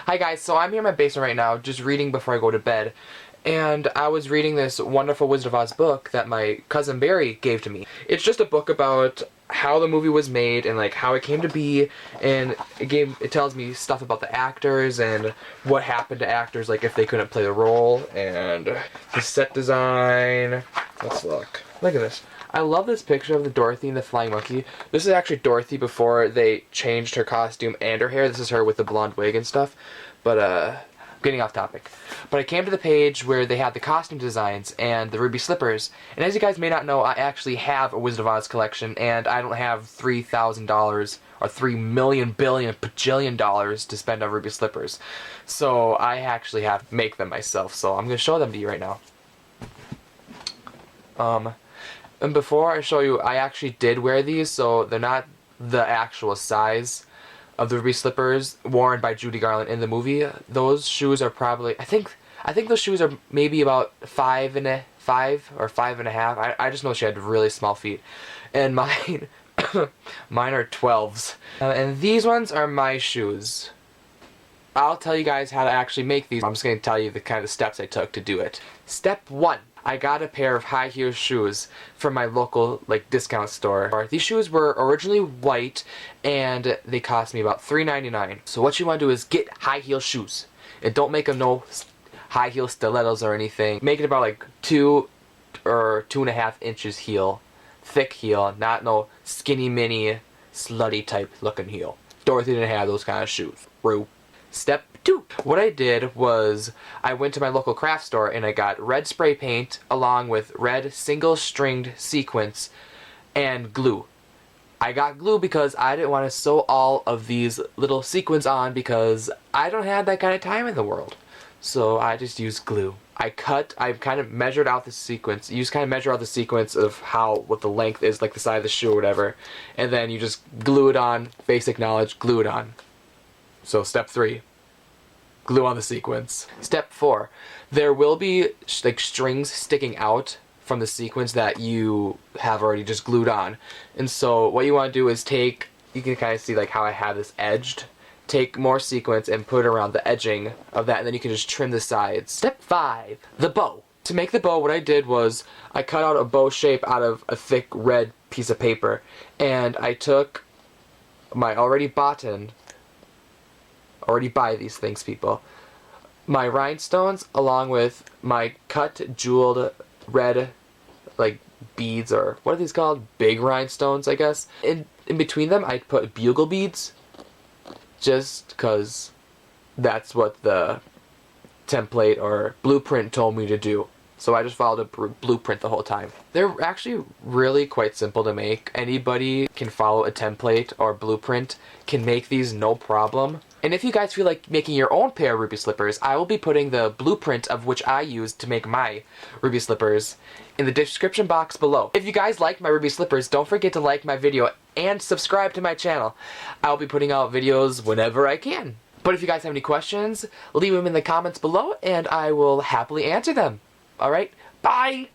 Hi guys, so I'm here in my basement right now, just reading before I go to bed. And I was reading this wonderful Wizard of Oz book that my cousin Barry gave to me. It's just a book about how the movie was made and like how it came to be, and it tells me stuff about the actors and what happened to actors, like if they couldn't play the role, and the set design. Let's look. Look at this. I love this picture of the Dorothy and the Flying Monkey. This is actually Dorothy before they changed her costume and her hair. This is her with the blonde wig and stuff. But, I'm getting off topic. But I came to the page where they had the costume designs and the ruby slippers. And as you guys may not know, I actually have a Wizard of Oz collection, and I don't have $3,000 or $3,000,000,000,000,000 to spend on ruby slippers. So I actually have to make them myself. So I'm going to show them to you right now. And before I show you, I actually did wear these, so they're not the actual size of the ruby slippers worn by Judy Garland in the movie. Those shoes are probably, I think those shoes are maybe about 5 or 5.5. I just know she had really small feet. And mine, mine are 12s. And these ones are my shoes. I'll tell you guys how to actually make these. I'm just going to tell you the kind of steps I took to do it. Step 1. I got a pair of high heel shoes from my local discount store. These shoes were originally white and they cost me about $3.99. So what you want to do is get high heel shoes, and don't make them no high heel stilettos or anything. Make it about like 2 or 2.5 inches heel, thick heel, not no skinny mini slutty type looking heel. Dorothy didn't have those kind of shoes. Rude. Step 2. What I did was I went to my local craft store and I got red spray paint along with red single-stringed sequins and glue. I got glue because I didn't want to sew all of these little sequins on because I don't have that kind of time in the world. So I just used glue. I kind of measured out the sequence. You just kind of measure out the sequence of what the length is, like the side of the shoe or whatever. And then you just glue it on. Basic knowledge, glue it on. So step 3. Glue on the sequins. Step 4. There will be strings sticking out from the sequins that you have already just glued on. And so what you want to do is you can kind of see how I have this edged. Take more sequins and put it around the edging of that, and then you can just trim the sides. Step 5. The bow. To make the bow, what I did was I cut out a bow shape out of a thick red piece of paper, and I took my already buy these things, people. My rhinestones along with my cut jeweled red beads, or what are these called? Big rhinestones, I guess. In between them I put bugle beads, just cause that's what the template or blueprint told me to do. So I just followed a blueprint the whole time. They're actually really quite simple to make. Anybody can follow a template or blueprint, can make these no problem. And if you guys feel like making your own pair of ruby slippers, I will be putting the blueprint of which I used to make my ruby slippers in the description box below. If you guys like my ruby slippers, don't forget to like my video and subscribe to my channel. I'll be putting out videos whenever I can. But if you guys have any questions, leave them in the comments below and I will happily answer them. Alright, bye!